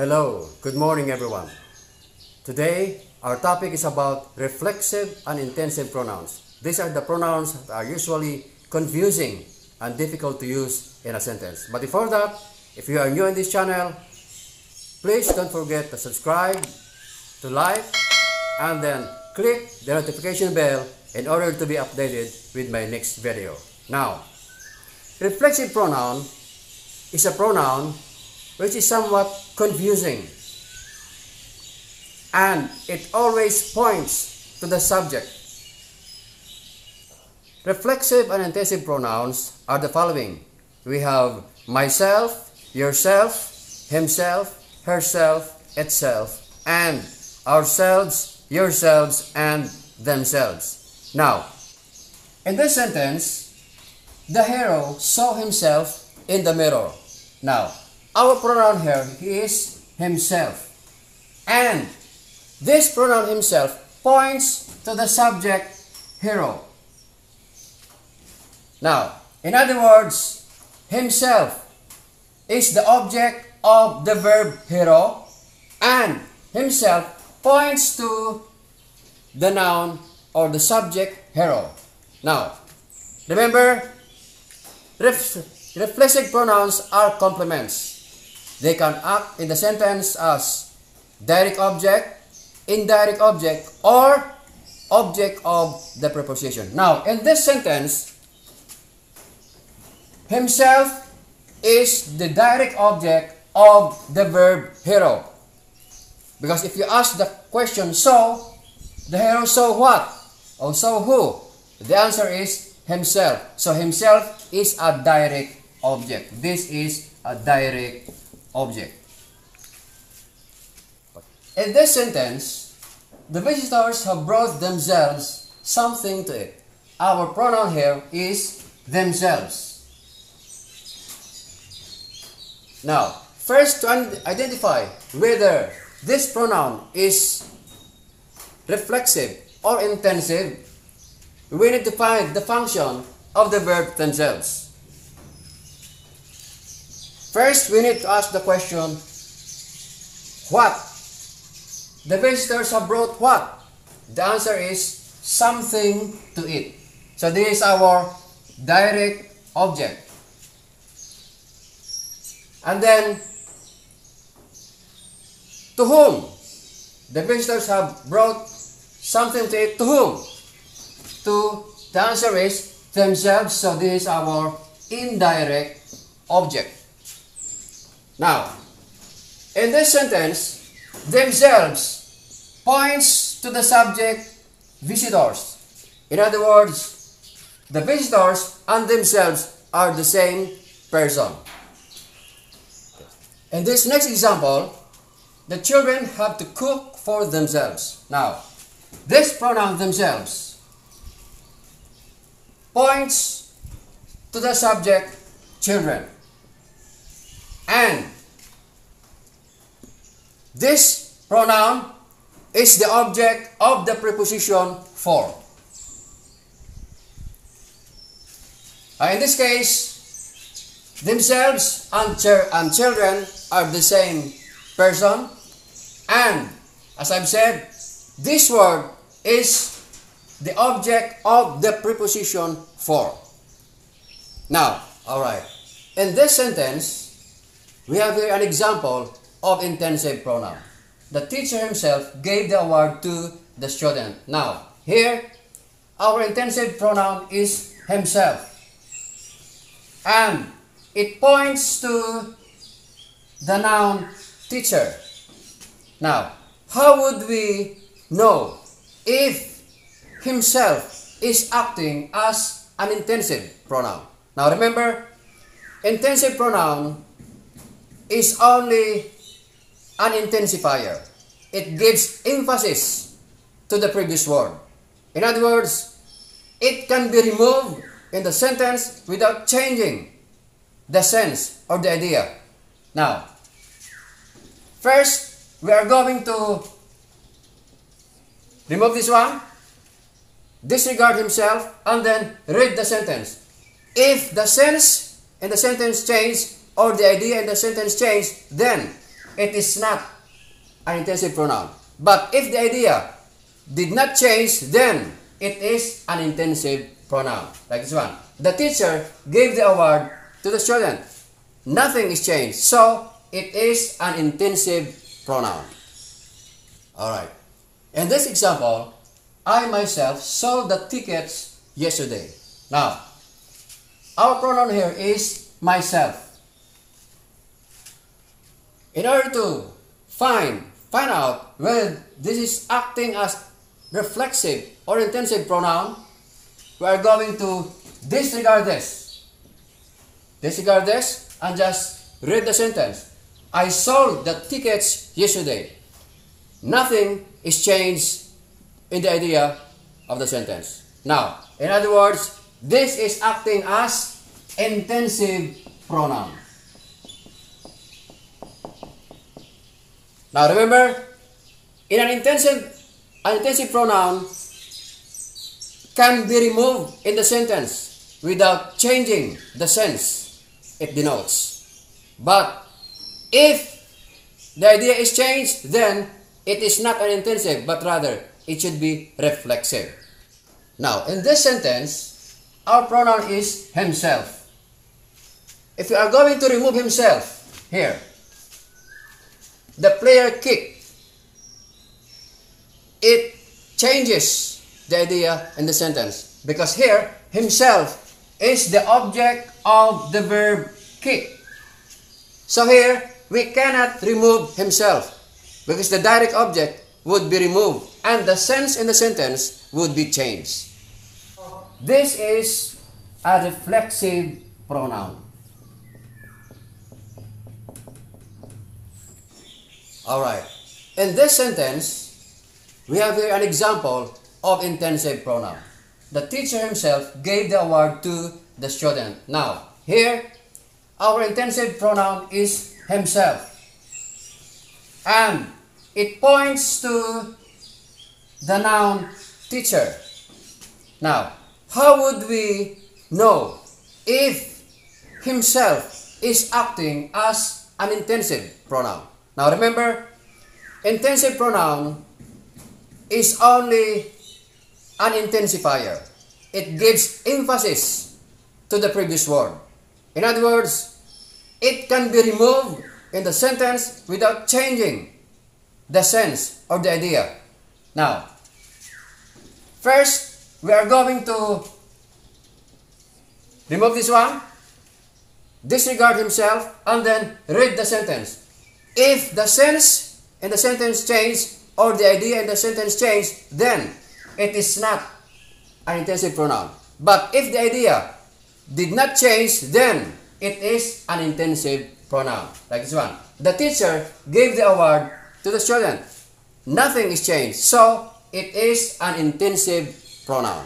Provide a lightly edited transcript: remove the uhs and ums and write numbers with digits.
Hello, good morning everyone. Today, our topic is about reflexive and intensive pronouns. These are the pronouns that are usually confusing and difficult to use in a sentence. But before that, if you are new in this channel, please don't forget to subscribe, to like, and then click the notification bell in order to be updated with my next video. Now, reflexive pronoun is a pronoun which is somewhat confusing, and it always points to the subject. Reflexive and intensive pronouns are the following. We have myself, yourself, himself, herself, itself, and ourselves, yourselves, and themselves. Now, in this sentence, the hero saw himself in the mirror. Now, our pronoun here is himself. And this pronoun himself points to the subject hero. Now, in other words, himself is the object of the verb hero, and himself points to the noun or the subject hero. Now, remember, reflexive pronouns are complements. They can act in the sentence as direct object, indirect object, or object of the preposition. Now, in this sentence, himself is the direct object of the verb hero. Because if you ask the question, so, the hero saw what? Or saw who? The answer is himself. So himself is a direct object. This is a direct object. In this sentence, the visitors have brought themselves something to eat. Our pronoun here is themselves. Now, first to identify whether this pronoun is reflexive or intensive, we need to find the function of the verb themselves. First, we need to ask the question, what? The visitors have brought what? The answer is something to eat. So this is our direct object. And then, to whom? The visitors have brought something to eat. To whom? The answer is themselves. So this is our indirect object. Now, in this sentence, themselves points to the subject visitors. In other words, the visitors and themselves are the same person. In this next example, the children have to cook for themselves. Now, this pronoun themselves points to the subject children. And this pronoun is the object of the preposition for. In this case, themselves and children are the same person. And as I've said, this word is the object of the preposition for. Now, alright. In this sentence, we have here an example of intensive pronoun. The teacher himself gave the award to the student. Now, here, our intensive pronoun is himself. And it points to the noun teacher. Now, how would we know if himself is acting as an intensive pronoun? Now, remember, intensive pronoun is only an intensifier. It gives emphasis to the previous word. In other words, it can be removed in the sentence without changing the sense or the idea. Now, first, we are going to remove this one, disregard himself, and then read the sentence. If the sense in the sentence changes or the idea in the sentence changes, then it is not an intensive pronoun. But if the idea did not change, then it is an intensive pronoun. Like this one. The teacher gave the award to the student. Nothing is changed. So, it is an intensive pronoun. Alright. In this example, I myself sold the tickets yesterday. Now, our pronoun here is myself. In order to find out whether this is acting as reflexive or intensive pronoun, we are going to disregard this. Disregard this and just read the sentence. I sold the tickets yesterday. Nothing is changed in the idea of the sentence. Now, in other words, this is acting as intensive pronoun. Now remember, in an intensive pronoun can be removed in the sentence without changing the sense it denotes. But if the idea is changed, then it is not an intensive, but rather it should be reflexive. Now, in this sentence, our pronoun is himself. If we are going to remove himself here, the player kicked, it changes the idea in the sentence. Because here, himself is the object of the verb kick. So here, we cannot remove himself because the direct object would be removed and the sense in the sentence would be changed. This is a reflexive pronoun. Alright, in this sentence, we have here an example of intensive pronoun. The teacher himself gave the award to the student. Now, here, our intensive pronoun is himself. And it points to the noun teacher. Now, how would we know if himself is acting as an intensive pronoun? Now remember, intensive pronoun is only an intensifier. It gives emphasis to the previous word. In other words, it can be removed in the sentence without changing the sense or the idea. Now, first, we are going to remove this one, disregard himself, and then read the sentence. If the sense in the sentence changes or the idea in the sentence changes, then it is not an intensive pronoun. But if the idea did not change, then it is an intensive pronoun. Like this one. The teacher gave the award to the student. Nothing is changed. So, it is an intensive pronoun.